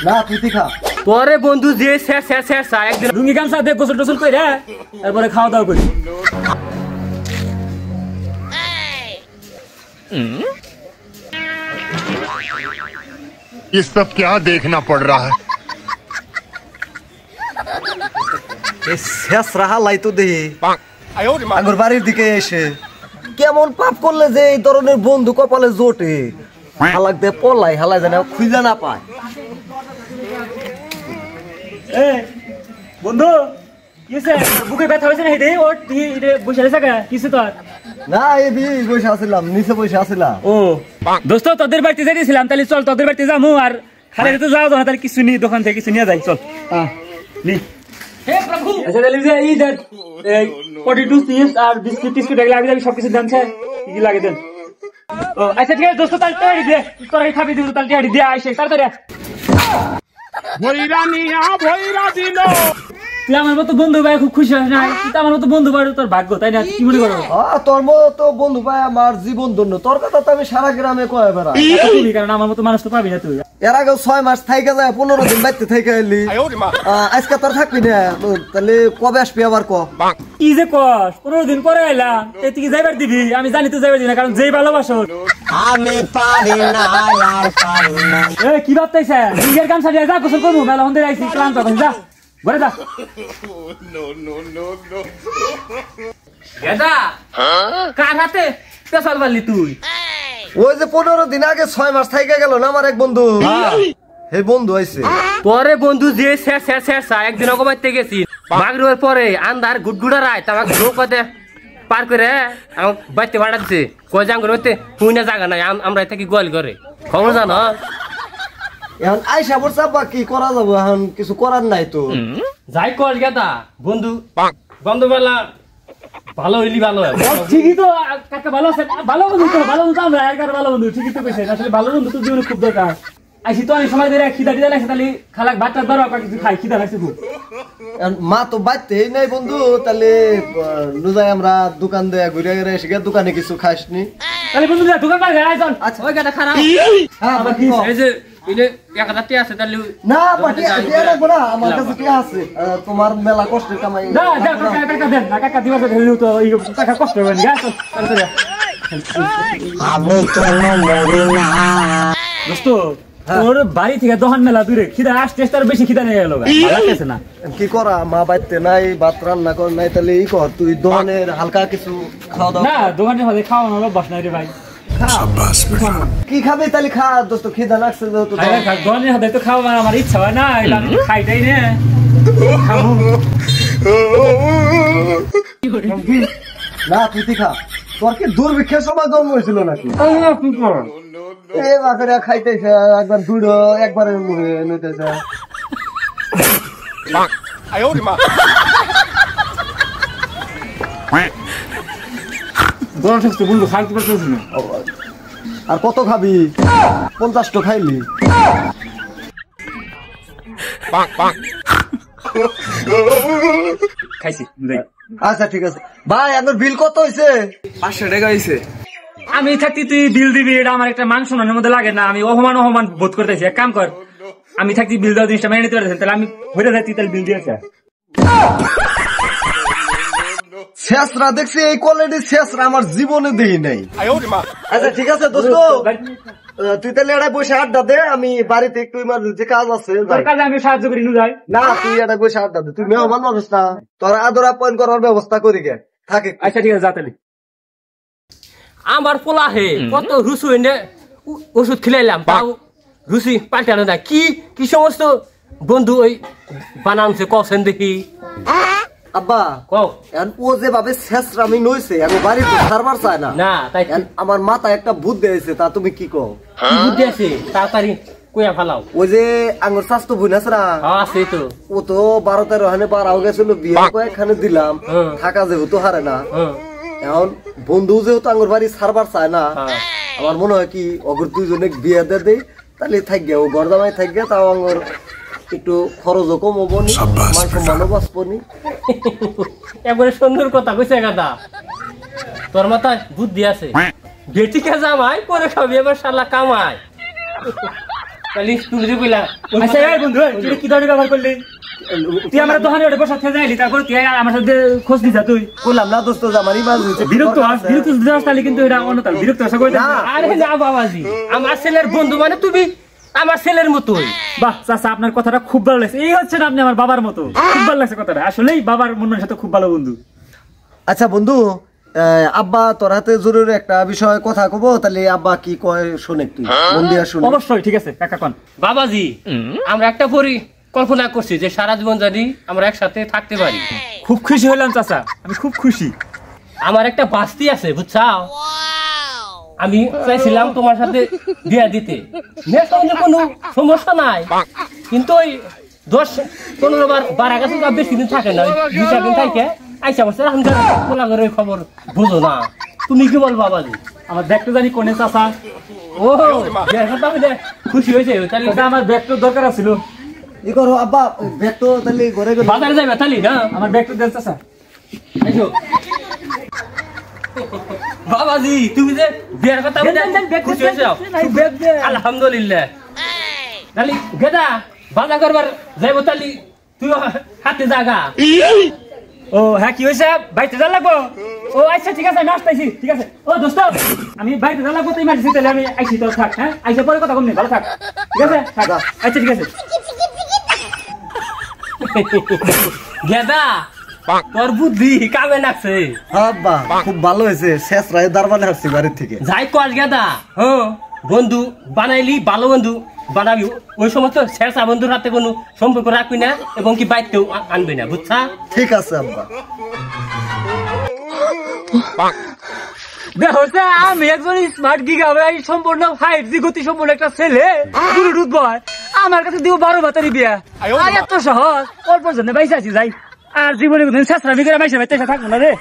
না তুই খা পরে বন্ধু যে একদিন লুঙ্গি গামছা দিয়ে গোসল টোসল করে তারপরে খাওয়া দাওয়া করি। ये सब क्या देखना पड़ रहा है? শেষ রাহা লাইতো দেহি আগর বাড়ির দিকে এসে কেমন পাপ করলে যে এই ধরনের বন্ধু কপালে জোটে হালাক দে পলাই হালাই জানে খুঁজে না পায়। বন্ধু বুকে ব্যথা হয়েছে না হেঁটে ও বসে আছে কিছু তো না এই বসে আসছিলাম নিচে বসে আসছিলাম। ও দোস্ত তোদের বাড়িতে যাইছিলাম, তাহলে চল তোদের বাড়িতে যাবো আর খালি তো যাওয়া না, তাহলে কিছু নিয়ে দোকান থেকে কিছু নিয়ে যাই চল। নি হে প্রভু আচ্ছা তাহলে যে এই দেন এই পটেটো চিপস আর বিস্কুট টিস্কুট এগুলো আমি সবকিছু দাম চাই কি লাগে দেন। ও আচ্ছা ঠিক আছে দোস্ত তাহলে তৈরি দে তোরা খাবি দিব তাহলে তৈরি দিয়ে আইসে তাড়াতাড়ি ভইরা নিয়া ভইরা দিল। তুই আমার মতো বন্ধু ভাই খুব খুশি হয় না? তুই আমার মতো বন্ধু ভাই তোর ভাগ্য তাই না? কি মনে করো? তোর মতো বন্ধু ভাই আমার জীবন ধন্য। তোর কথা তো আমি সারা গ্রামে কয়ে বেড়াই, কারণ আমার মতো মানুষ তো পাবি না তুই। এর আগে 6 মাস থাইকে যায় 15 দিন বাইতে থেকে এলি, আজকে তোর থাকবি না, তাহলে কবে আসবি আবার ক? কি যে কস 15 দিন পরে এলাম তুই কি যাইবার দিবি? আমি জানি তো যাইবার দিবি না, কারণ যেই ভালোবাসো আমি পারি না আর পারি না। কি ভাবতেছে? নিজের কাম সারিয়ে যা গোসল করবো, মেলা হন্দে আইছি ক্লান্ত এখন যা ঘরে যা। কার হাতে পেশাল বালি তুই? ওই যে 15 দিন আগে 6 মাস থাইকে গেল না আমার এক বন্ধু, হে বন্ধু আইছে। পরে বন্ধু যে একদিন অগমাইতে গেছি মাগরিবের পরে আন্ধার গুড়গুড়া রাত আমাকে নৌকাতে পার করে আমাকে বাইতে বাড়াচ্ছে কয় জাঙ্গর হইতে হুইনা জায়গা নাই, আমরা থাকি গোয়াল করে খবর জানো। এখন আইসা বলছা বা কি করা যাবো, এখন কিছু করার নাই তো। যাই কর গেদা বন্ধু বন্ধু বেলা ভালো হইলি ভালো হয় ঠিকই তো কাকা ভালো আছে ভালো বন্ধু তো ভালো বন্ধু আমরা একার ভালো বন্ধু ঠিকই তো কইছেন। আসলে ভালো বন্ধু তো জীবনে খুব দরকার। আইসি তো অনেক সময় ধরে খিদা টিদা লাগছে, তাহলে খালাক ভাত টাত ধরো কিছু খাই, খিদা লাগছে খুব। মা তো বাইতেই নাই বন্ধু, তাহলে লুজাই আমরা দোকান দিয়ে ঘুরে ঘুরে এসে দোকানে কিছু খাসনি, তাহলে বন্ধু দোকান পার গায় চল। আচ্ছা ওই গাটা খারাপ এই যে ইলে 1000 আছে তাহলে না পাটি দিয়ে রাখবো না, আমার কাছে কি আছে, তোমার মেলা কষ্টের কামাই। না যা টাকা দেন না, কাকা দিবা ধরে তো এই টাকা কষ্ট হবে না চল তাড়াতাড়ি। আমি কেন মরি না দোস্ত তোর বাড়ি থেকে দোকান মেলা দূরে, খিদা আসতে তার বেশি খিদা নিয়ে গেল লাগতেছে না। কি করা, মা বাইতে নাই, ভাত রান্না কর নাই, তাহলে এই কর তুই দোকানের হালকা কিছু খাওয়া দাওয়া। না দোকানের হাতে খাওয়ানো অভ্যাস নাই রে ভাই। কি খাবে তাহলে খা দোস্ত, খিদা লাগছে তো। দোকানের হাতে তো খাওয়া আমার ইচ্ছা হয় না, এটা আমি খাইটাই না না তুই খা, তোর কি দুর্ভিক্ষের সময় জন্ম হয়েছিল নাকি? এই বাকরিয়া খাইতেছে একবার দুটো একবারে মুখে নিতেছে। আর কত খাবি? 50টা খাইলি। খাইছি। আচ্ছা ঠিক আছে ভাই, আপনার বিল কত হয়েছে? 500 টাকা হয়েছে। আমি থাকতে তুই বিল দিবি, এটা আমার একটা মান সম্মানের মধ্যে লাগে না, আমি অপমান বোধ করতেছি। এক কাম কর, আমি থাকতে বিল দেওয়া জিনিসটা মেনে নিতে পারতেছি, তাহলে আমি হয়ে যাচ্ছি, তাহলে বিল দিয়েছে। শেষরা দেখছি এই কোয়ালিটির শেষরা আমার জীবনে দেই নাই। আচ্ছা ঠিক আছে দোস্ত, তুই তাহলে এটা বসে আড্ডা দে, আমি বাড়িতে একটু ইমার্জেন্সি কাজ আছে, কাজে আমি সাহায্য করি যাই। না তুই এটা বসে আড্ডা দে, তুই মেহমান মানুষ না, তোর আদর আপ্যায়ন করার ব্যবস্থা করি গে থাকে। আচ্ছা ঠিক আছে যা তাহলে। আমার পোলা হে কত রুসু এনে ওষুধ খিলাইলাম, তাও রুচি পাল্টানো না। কি কি সমস্ত বন্ধু ওই বানানছে কছেন দেখি। আব্বা কও ও যেভাবে শেষরা আমি নইছে, আমি বাড়িতে সারবার চাই না। না তাই আমার মাথায় একটা বুদ্ধি হয়েছে, তা তুমি কি কও? কি বুদ্ধি আছে তাড়াতাড়ি কইয়া ফালাও। ওই যে আঙ্গুর স্বাস্থ্য বোন আছে না, আছে তো, ও তো 12-13 হানে পার হয়ে গেছিল, বিয়ে কয়েকখানে দিলাম, থাকা যেহেতু হারে না, এখন বন্ধু যেহেতু আঙ্গুর বাড়ি সারবার চায় না, আমার মনে হয় কি অগর দুইজনে বিয়ে দিয়ে দেই, তাহলে থাকবে ও গরদামাই থাকবে, তাও আঙ্গুর একটু খরচও কমবো নি, মান সম্মানও বাঁচবো নি। একবারে সুন্দর কথা কইছে গাদা, তোর মাথায় বুদ্ধি আছে। বেটিকে জামাই পরে খাবি, এবার শালা কামাই। তাহলে তুমি যে কইলা আচ্ছা এই বন্ধু তুই কি ধরনের ব্যবহার করলি তুই আমার দোকানে ওটা বসা থেকে যাইলি তারপর তুই আমার সাথে খোঁজ দিছা তুই কইলাম না দোস্ত জামারি মাছ হইছে বিরক্ত দিদাস তাহলে কিন্তু এটা অন্যতাল বিরক্ত আসা করে আরে না বাবাজি আমার ছেলের বন্ধু মানে তুমি আমার ছেলের মতোই। বাহ চাচা আপনার কথাটা খুব ভালো লাগছে এই হচ্ছে না আপনি আমার বাবার মতো খুব ভালো লাগছে কথাটা আসলেই বাবার মনের সাথে খুব ভালো বন্ধু। আচ্ছা বন্ধু আব্বা তোর হাতে জরুরি একটা বিষয় কথা কব তাহলে আব্বা কি কয় শুনে তুই মন দিয়া শুন। অবশ্যই ঠিক আছে কাকা কোন বাবাজি আমরা একটা পরিকল্পনা করছি যে সারা জীবন যদি আমরা একসাথে থাকতে পারি। খুব খুশি হলাম চাচা আমি খুব খুশি। আমার একটা বাস্তি আছে বুঝছাও আমি চাইছিলাম তোমার সাথে বিয়া দিতে কোনো সমস্যা নাই কিন্তু ওই 10-15 বার বারা কাছে বেশি দিন থাকে না 2-4 দিন থাকে আইসা বসে এখন কোলা করে খবর বুঝো না তুমি কি বল বাবাজি? আমার ব্যাগটা জানি কোনে চাচা ও খুশি হয়েছে তাহলে আমার ব্যাগটার দরকার ছিল ই করো আব্বা ব্যাগ তো তাহলে ঘরে গেল বাজারে যাবে তাহলে না আমার ব্যাগটা দেন চাচা। আইসো বাবাজি তুমি যে বিয়ার কথা খুশি হয়েছে আলহামদুলিল্লাহ। তাহলে গেদা বাজার করবার যাইব তাহলে তুই হাতে জাগা। ও হ্যাঁ কি হয়েছে বাইতে যা লাগবো? ও আচ্ছা ঠিক আছে আমি আসতেছি ঠিক আছে। ও দোস্ত আমি বাইতে যা লাগবো তুই মারছিস তাহলে আমি আইসি তো থাক হ্যাঁ আইসা পরে কথা কম নেই ভালো থাক ঠিক আছে আচ্ছা ঠিক আছে। গেদা তোর বুদ্ধি কামে নাকছে আব্বা খুব ভালো হয়েছে শেষ রায় দারবানে আসছি বাড়ির থেকে যাই কর গেদা হ্যাঁ বন্ধু বানাইলি ভালো বন্ধু বানাবি ওই সমস্ত শেষা বন্ধুর হাতে কোনো সম্পর্ক রাখবি না এবং কি বাইতেও আনবি না বুঝছা? ঠিক আছে আব্বা। দেখো আমি একজন স্মার্ট গিগাবাই সম্পূর্ণ 5G গতি সম্পূর্ণ একটা ছেলে ব্লুটুথ বয় আমার কাছে দিব 12 বাতারি বিয়া আর এত সহজ অল্প জন্য বাইসা আছি যাই আর জীবনে কোনদিন শেষ রাবি করে বাইসা বাইতে থাকবো না রে।